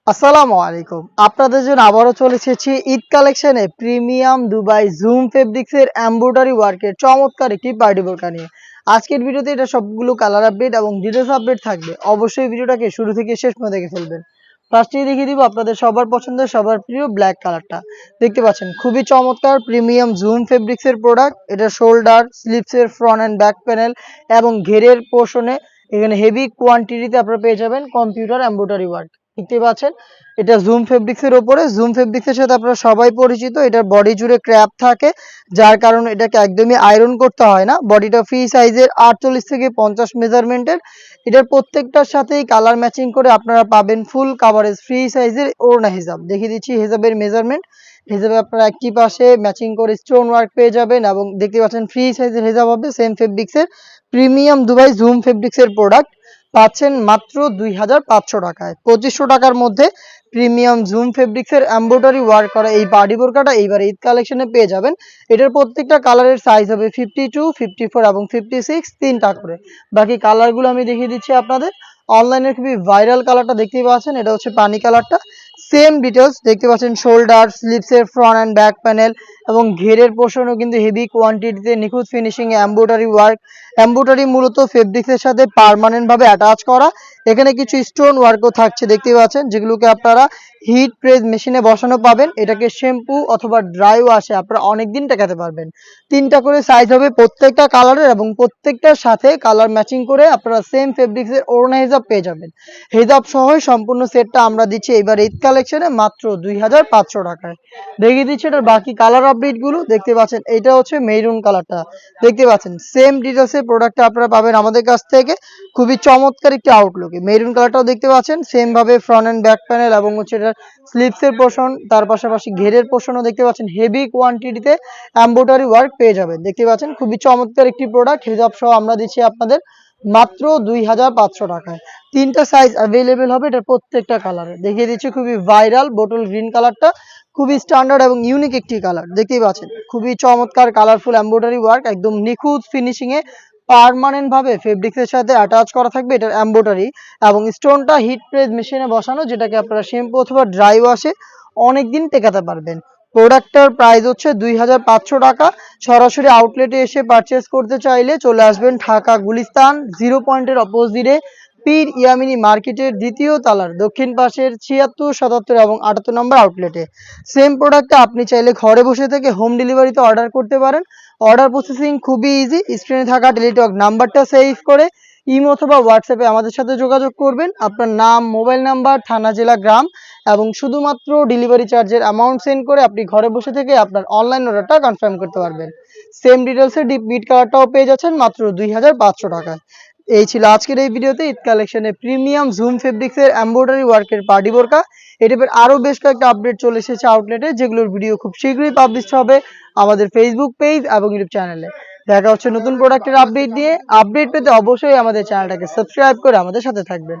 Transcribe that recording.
আসসালামু আলাইকুম। আপনাদের জন্য আবারও চলে এসেছি ঈদ কালেকশনে প্রিমিয়াম দুবাই জুম ফেব্রিক্সের এমব্রয়ডারি ওয়ার্কের চমৎকার একটি পার্টি বোরকা নিয়ে। আজকের ভিডিওতে এটা সবগুলো কালার আপডেট এবং ডিটেইলস আপডেট থাকবে। অবশ্যই ভিডিওটাকে শুরু থেকে শেষ পর্যন্ত দেখে ফেলবেন। ফার্স্টেই দেখিয়ে দিব আপনাদের সবার পছন্দের সবার প্রিয় ব্ল্যাক কালারটা। দেখতে পাচ্ছেন খুবই চমৎকার প্রিমিয়াম জুম ফেব্রিক্সের প্রোডাক্ট। এটা শোল্ডার, স্লিভসের ফ্রন্ট অ্যান্ড ব্যাক প্যানেল এবং ঘেরের পোর্শনে এখানে হেভি কোয়ান্টিটিতে আপনারা পেয়ে যাবেন কম্পিউটার এমব্রয়ডারি ওয়ার্ক। দেখতে পাচ্ছেন এটা জুম ফেব্রিক্সের উপরে। জুম ফেব্রিক্সের সাথে আপনারা সবাই পরিচিত। এটার বডি জুড়ে ক্র্যাপ থাকে, যার কারণে এটাকে একদমই আয়রন করতে হয় না। বডিটা ফ্রি সাইজের 48 থেকে 50 মেজারমেন্টের। এটার প্রত্যেকটার সাথেই কালার ম্যাচিং করে আপনারা পাবেন ফুল কাভারেজ ফ্রি সাইজের ওড়না হিজাব। দেখিয়ে দিচ্ছি হিজাবের মেজারমেন্ট। হিজাবে আপনারা একটি পাশে ম্যাচিং করে স্টোন ওয়ার্ক পেয়ে যাবেন এবং দেখতে পাচ্ছেন ফ্রি সাইজের হিজাব হবে সেম ফেব্রিক্সের প্রিমিয়াম দুবাই জুম ফেব্রিক্সের প্রোডাক্ট পাচ্ছেন মাত্র 2500 টাকায়। 2500 টাকার মধ্যে প্রিমিয়াম জুম ফেব্রিক্সের এমব্রয়ডারি ওয়ার্ক করা এই পার্টি বোরকাটা এইবার ঈদ কালেকশনে পেয়ে যাবেন। এটার প্রত্যেকটা কালারের সাইজ হবে 52, 54 এবং 56, তিনটা করে। বাকি কালারগুলো আমি দেখিয়ে দিচ্ছি আপনাদের। অনলাইনে খুবই ভাইরাল কালারটা দেখতেই পাচ্ছেন, এটা হচ্ছে পানি কালারটা। সেম ডিটেলস দেখতে পাচ্ছেন শোল্ডার, স্লিভসের ফ্রন্ট অ্যান্ড ব্যাক প্যানেল এবং ঘেরের পোর্শনও কিন্তু হেভি কোয়ান্টিটিতে নিখুঁত ফিনিশিং এ এমব্রয়ডারি ওয়ার্ক। এমব্রয়ডারি মূলত ফেব্রিক্সের সাথে পার্মানেন্ট ভাবে অ্যাটাচ করা। এখানে কিছু স্টোন ওয়ার্কও থাকছে দেখতেই পাচ্ছেন, যেগুলোকে আপনারা হিট প্রেস মেশিনে বসানো পাবেন। এটাকে শ্যাম্পু অথবা ড্রাই ওয়াশে আপনারা অনেকদিন টেকাতে পারবেন। তিনটা করে সাইজ হবে প্রত্যেকটা কালারের এবং প্রত্যেকটার সাথে কালার ম্যাচিং করে আপনারা সেম ফেব্রিক্সের ওড়না হিজাব পেয়ে যাবেন। হিজাব সহ সম্পূর্ণ সেটটা আমরা দিচ্ছি এবার ঈদ কালেকশনে মাত্র 2500 টাকায়। দেখিয়ে দিচ্ছি এটার বাকি কালার আপডেট গুলো। দেখতে পাচ্ছেন এটা হচ্ছে মেরুন কালারটা। দেখতে পাচ্ছেন সেম ডিটেলসে প্রোডাক্টটা আপনারা পাবেন আমাদের কাছ থেকে। খুবই চমৎকার একটি আউটলুকে মেরুন কালারটাও দেখতে পাচ্ছেন সেম ভাবে ফ্রন্ট এন্ড ব্যাক প্যানেল এবং হচ্ছে এটার স্লিভসের পোর্শন, তার পাশাপাশি ঘেরের পোর্শনও দেখতে পাচ্ছেন হেভি কোয়ান্টিটিতে এমব্রয়ডারি ওয়ার্ক পেয়ে যাবেন। দেখতে পাচ্ছেন খুবই চমৎকার একটি প্রোডাক্ট। হিজাব সহ আমরা দিচ্ছি আপনাদের মাত্র 2500 টাকায়। তিনটা সাইজ অ্যাভেলেবেল হবে এটার প্রত্যেকটা কালারে। দেখিয়ে দিচ্ছি খুবই ভাইরাল বোটল গ্রিন কালারটা। খুবই স্ট্যান্ডার্ড এবং ইউনিক একটি কালার। দেখতেই পাচ্ছেন খুবই চমৎকার কালারফুল এমব্রয়ডারি ওয়ার্ক, একদম নিখুঁত ফিনিশিং এ পার্মানেন্ট ভাবে ফেব্রিক্সের সাথে অ্যাটাচ করা থাকবে এটার এমব্রয়ডারি এবং স্টোনটা হিট প্রেস মেশিনে বসানো, যেটাকে আপনারা শ্যাম্পু অথবা ড্রাই ওয়াশে অনেকদিন টেকাতে পারবেন। প্রোডাক্টটার প্রাইস হচ্ছে 2500 টাকা। সরাসরি আউটলেটে এসে পারচেস করতে চাইলে চলে আসবেন ঢাকা গুলিস্তান 0 পয়েন্টের অপোজিটে পীর ইয়ামিনী মার্কেটের দ্বিতীয় তালার দক্ষিণ পাশের 76, 77 এবং 78 নম্বর আউটলেটে। সেম প্রোডাক্টটা আপনি চাইলে ঘরে বসে থেকে হোম ডেলিভারিতে অর্ডার করতে পারেন। অর্ডার প্রসেসিং খুবই ইজি। স্ক্রিনে থাকা টেলিটক নাম্বারটা সেভ করে ইমো অথবা হোয়াটসঅ্যাপে আমাদের সাথে যোগাযোগ করবেন। আপনার নাম, মোবাইল নাম্বার, থানা, জেলা, গ্রাম এবং শুধুমাত্র ডেলিভারি চার্জের অ্যামাউন্ট সেন্ড করে আপনি ঘরে বসে থেকে আপনার অনলাইন অর্ডারটা কনফার্ম করতে পারবেন। সেম ডিটেলসে ডিপ মিট কালারটাও পেয়ে যাচ্ছেন মাত্র 2500 টাকায়। এই ছিল আজকের এই ভিডিওতে ঈদ কালেকশনে প্রিমিয়াম জুম ফেব্রিক্সের এমব্রয়ডারি ওয়ার্কের পার্টি বোরকা। এই টাইপের আরো বেশ কয়েকটা আপডেট চলে এসেছে আউটলেটে, যেগুলোর ভিডিও খুব শীঘ্রই পাবলিশ হবে আমাদের ফেসবুক পেজ এবং ইউটিউব চ্যানেলে। দেখা হচ্ছে নতুন প্রোডাক্টের আপডেট দিয়ে। আপডেট পেতে অবশ্যই আমাদের চ্যানেলটাকে সাবস্ক্রাইব করে আমাদের সাথে থাকবেন।